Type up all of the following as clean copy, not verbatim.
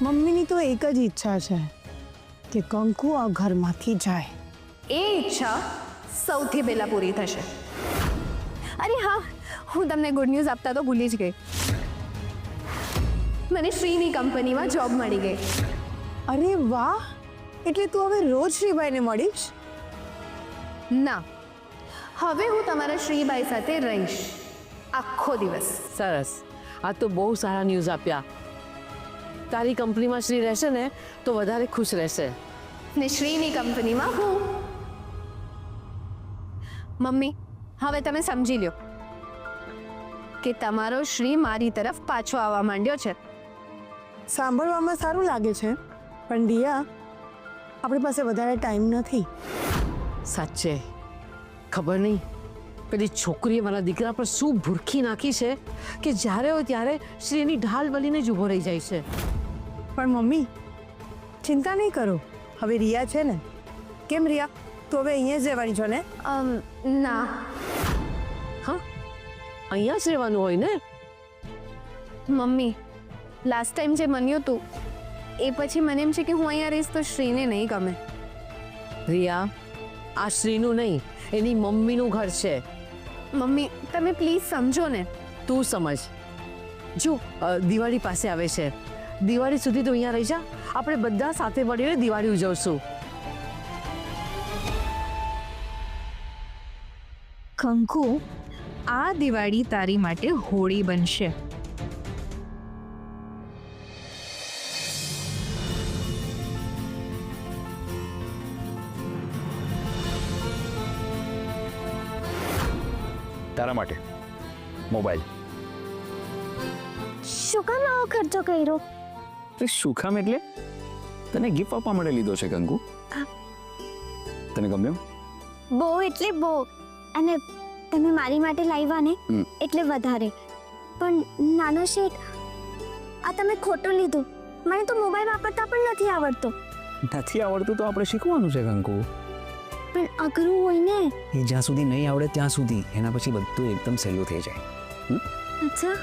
મમ્મીની તો એક જ ઈચ્છા છે કે કંકુ આ ઘરમાંથી જાય. એ ઈચ્છા સૌથી પહેલા પૂરી થશે. અરે હા, હું તમને ગુડ ન્યૂઝ આપતા તો ભૂલી જ ગઈ. મને શ્રીની કંપનીમાં જોબ મળી ગઈ. અરે વાહ, એટલે તું હવે રોજ શ્રીભાઈને મળીશ? ના, હવે હું તમારા શ્રીબાઈ સાથે રહીશ આખો દિવસ. સરસ, આ તો બહુ સારા ન્યૂઝ આપ્યા. તારી કંપનીમાં શ્રી રહેશે ને તો વધારે ખુશ રહેશે. ને શ્રીની કંપનીમાં હું. મમ્મી, હવે તમે સમજી લ્યો કે તમારો શ્રી મારી તરફ પાછો આવવા માંડ્યો છે. સાંભળવામાં સારું લાગે છે, પણ દિયા, આપણી પાસે વધારે ટાઈમ નથી. સાચે ખબર નહીં પેલી છોકરીએ મારા દીકરા પર શું ભૂરખી નાખી છે કે જ્યારે હોય ત્યારે શ્રીની ઢાલ બનીને જ ઊભો રહી જાય છે. પણ મમ્મી, ચિંતા નહીં કરો, હવે રિયા છે ને. કેમ રિયા, તું હવે અહીંયા જ રહેવાની છો ને? ના. હા, અહીંયા જ રહેવાનું હોય ને. મમ્મી, લાસ્ટ ટાઈમ જે બન્યું હતું એ પછી મને એમ છે કે હું અહીંયા રહીશ તો શ્રીને નહીં ગમે. રિયા, આ શ્રીનું નહીં, એની મમ્મીનું ઘર છે. મમ્મી, તમે પ્લીઝ સમજો ને. તું સમજ. જો દિવાળી પાસે આવે છે, દિવાળી સુધી તો અહીંયા રહી જા. આપણે બધા સાથે મળીને દિવાળી ઉજવશું. કંકુ, આ દિવાળી તારી માટે હોળી બનશે. તારા માટે મોબાઈલ. શું કામ આવો ખર્ચો કર્યો? શું કામ એટલે તને ગિફ્ટ આપવા માટે લીધો છે કંકુ. તને ગમ્યો? બહુ એટલે બહુ. અને તમે મારી માટે લાવ્યા ને એટલે વધારે. પણ નાનો શેઠ, આ તમે ખોટું લીધું. મને તો મોબાઈલ વાપરતા પણ નથી આવડતો. નથી આવડતું તો આપણે શીખવાનું છે કંકુ. પણ અઘરું હોય ને. એ જ્યાં સુધી નહીં આવડે ત્યાં સુધી, એના પછી બધું એકદમ સહેલું થઈ જાય. અચ્છા,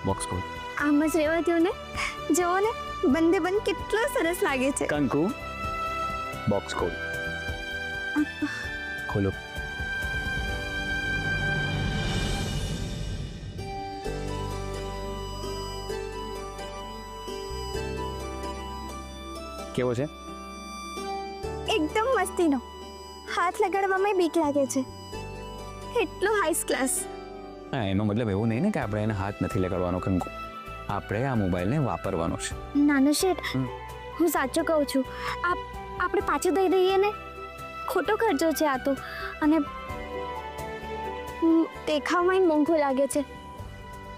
બોક્સ ખોલ. આમ જ રહેવા દો ને. જુઓ ને, બંને બંધ કેટલો સરસ લાગે છે. કંકુ, બોક્સ ખોલ. ખોલો. કેવો છે? એકદમ મસ્તીનો. હાથ લગાડવામાં બીક લાગે છે. એટલો હાઈ ક્લાસ. હા, એનો મતલબ એવું નહીં ને કે આપણે એને હાથ નથી લગાડવાનો કંકુ. આપણે આ મોબાઈલને વાપરવાનો છે. નાનો શેઠ, હું સાચું કહું છું. આપણે પાછું દઈ દઈએ ને. ખોટો ખર્ચો છે આ તો. અને દેખાવમાં મોંઘું લાગે છે.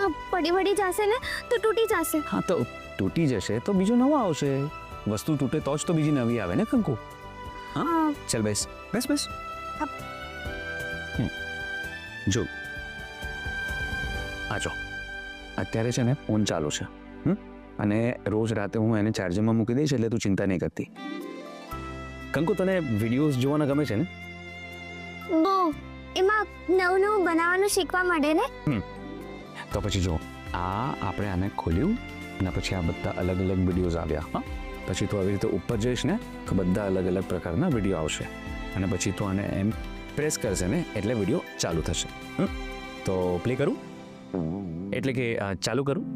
આ પડી જશે ને તો તૂટી જશે. હા, તો તૂટી જશે તો બીજો નવો આવશે. વસ્તુ તૂટે તો જ તો બીજી નવી આવે ને કંકુ. હા, ચાલ બેસ બેસ બેસ. જો આ જો, અત્યારે છે ને ફોન ચાલુ છે. અને રોજ રાતે હું એને ચાર્જરમાં મૂકી દઈશ એટલે તું ચિંતા નહીં કરતી. કંકુ, તને વિડીયોઝ જોવાના ગમે છે ને? બહુ. એમાં નવું બનાવવાનું શીખવા મળે ને. તો પછી જો, આપણે આને ખોલ્યું અને પછી આ બધા અલગ અલગ વિડીયોઝ આવ્યા. હા, પછી તું આવી રીતે ઉપર જઈશ ને તો બધા અલગ અલગ પ્રકારના વિડીયો આવશે. અને પછી તું આને એમ પ્રેસ કરશે ને એટલે વિડીયો ચાલુ થશે. તો પ્લે કરું એટલે કે ચાલુ કરું?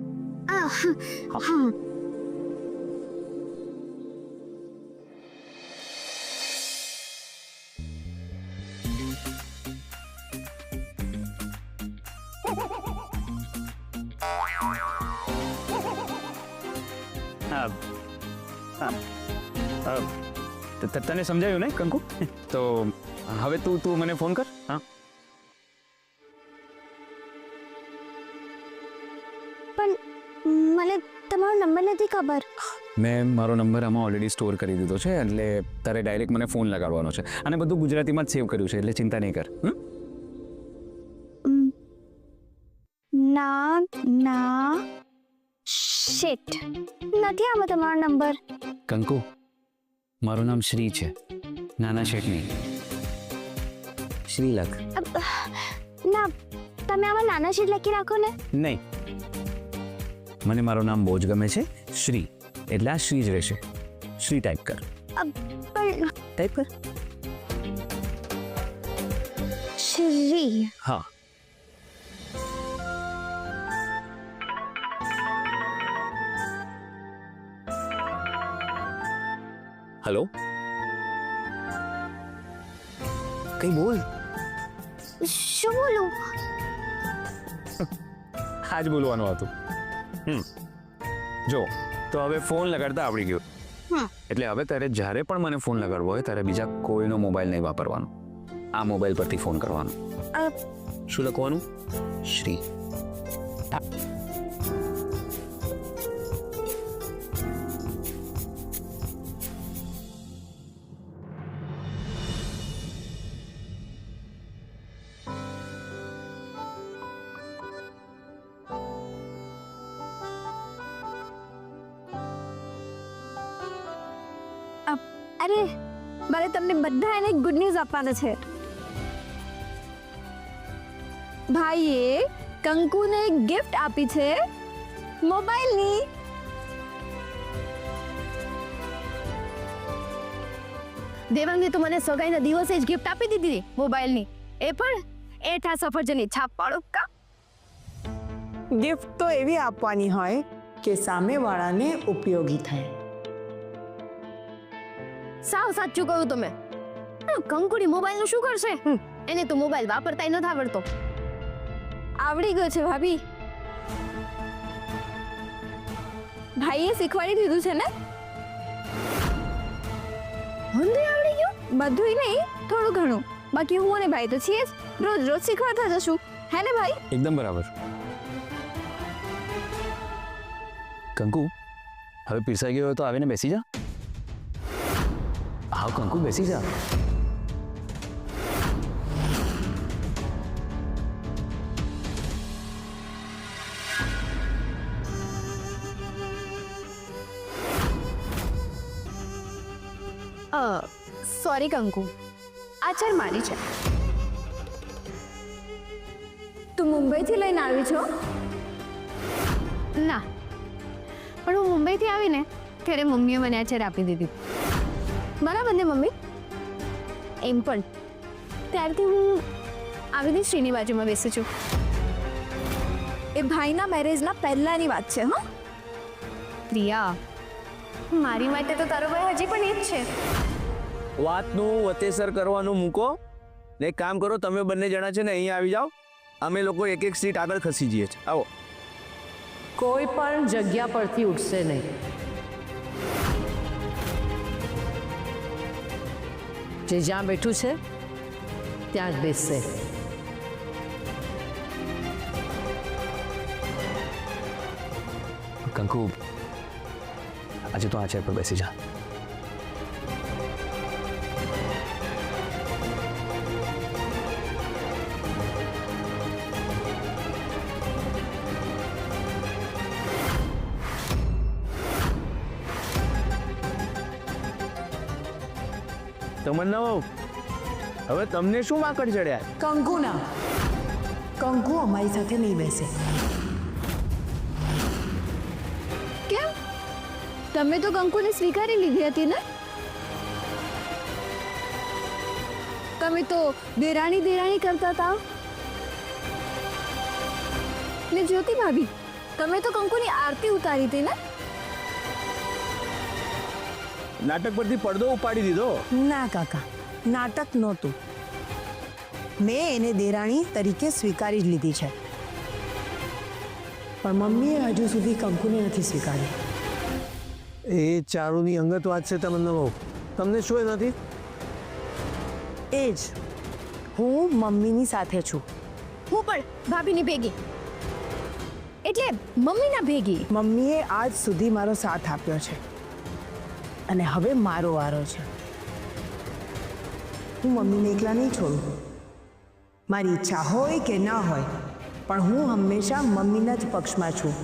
તને સમજાયું ને કંકુ? તો હવે તું મને ફોન કર. હા, પણ મને તમારો નંબર નથી ખબર. મેં મારો નંબર આમાં ઓલરેડી સ્ટોર કરી દીધો છે, એટલે તારે ડાયરેક્ટ મને ફોન લગાડવાનો છે. અને બધું ગુજરાતીમાં જ સેવ કર્યું છે, એટલે ચિંતા નહીં કર. ના શિટ, નથી આમાં તમારો નંબર. કંકુ, મારું નામ શ્રી છે, નાના શેઠ નહીં. શ્રી લખ. ના, તમે આમાં નાના શેઠ લખી રાખો ને. નહીં, મને મારું નામ બહુ જ ગમે છે, શ્રી. એટલે આ શ્રી જ રહેશે. શ્રી ટાઈપ કર. પણ ટાઈપ કર. શ્રી હા. હેલો, કઈ બોલ. શું બોલું? આ જ બોલવાનું હતું. જો તો હવે ફોન લગાડતા આવડી ગયો. એટલે હવે તારે જ્યારે પણ મને ફોન લગાડવો હોય ત્યારે બીજા કોઈનો મોબાઈલ નહીં વાપરવાનો. આ મોબાઈલ પરથી ફોન કરવાનો. શું લખવાનું? શ્રી. અરે મારે તમને બધાને ગુડ ન્યૂઝ આપવાના છે. ભાઈએ કંકુને ગિફ્ટ આપી છે મોબાઈલની. દેવાંગે તો મને સગાઈના દિવસે જ ગિફ્ટ આપી દીધી મોબાઈલની, એ પણ એઠા સફરજનની છાપ પાડો કા. ગિફ્ટ તો એવી આપવાની હોય કે સામેવાળાને ઉપયોગી થાય. સાવ સાચું કહ્યું તમે. કંકુડી મોબાઈલનું શું કરશે? એને તો મોબાઈલ વાપરતાય નથી આવડતો. આવડી ગયો છે ભાભી. ભાઈએ શીખવાડી દીધું છે ને? મને આવડી ગયું? બધુંય નહીં, થોડું ઘણું. બાકી હું અને ભાઈ તો છીએ જ, રોજ રોજ શીખવાડતા જશું. હે ને ભાઈ? એકદમ બરાબર. કંકુ, હવે પીરસાઈ ગયો હોય તો આવીને બેસી જા. હા કંકુ, બેસી જા. સોરી કંકુ, આ ચાર મારી છે. તું મુંબઈથી લઈને આવી છો? ના, પણ હું મુંબઈથી આવીને ત્યારે મમ્મીએ મને આ ચાર આપી દીધી. બરાબર ને મમ્મી? એમ પણ ત્યારથી હું આવીને શ્રીની બાજુમાં બેસું છું. એ ભાઈના મેરેજના પહેલાની વાત છે. હા પ્રિયા, મારી માટે તો તારો ભાઈ હજી પણ એ જ છે. વાતનું વતેસર કરવાનું મૂકો ને એક કામ કરો, તમે બંને જણા છે ને અહીંયા આવી જાઓ. અમે લોકો એક એક સીટ આગળ ખસી જઈએ છીએ. આવો. કોઈ પણ જગ્યા પરથી ઉઠશે નહીં. જે જ્યાં બેઠું છે ત્યાં જ બેસશે. કંકુ, આજે તો આ ચેર પર બેસી જા. તમન્ના, હવે તમને શું વાકડ ચડ્યા? કંકુના, કંકુ અમારી સાથે નહીં બેસે. કેમ? તમે તો કંકુને સ્વીકારી લીધી હતી ને? તમે તો દેરાણી દેરાણી કરતા હતા ને. જ્યોતિ ભાભી, તમે તો કંકુની આરતી ઉતારી હતી ને? નાટક પરથી પડદો ઉપાડી દીધો. ના કાકા, નાટક નહોતું. મેં એને દેરાણી તરીકે સ્વીકારી જ લીધી છે, પણ મમ્મીએ હજુ સુધી કંકુને નથી સ્વીકારી. એ ચારુની અંગત વાત છે તમન્ના બહુ. તમને શું એ નથી? એ જ, હું મમ્મીની સાથે છું. હું પણ ભાભીની ભેગી, એટલે મમ્મીના ભેગી. મમ્મીએ આજ સુધી મારો સાથ આપ્યો છે અને હવે મારો વારો છે. હું મમ્મીને એકલા નહીં છોડું. મારી ઈચ્છા હોય કે ના હોય, પણ હું હંમેશા મમ્મીના જ પક્ષમાં છું.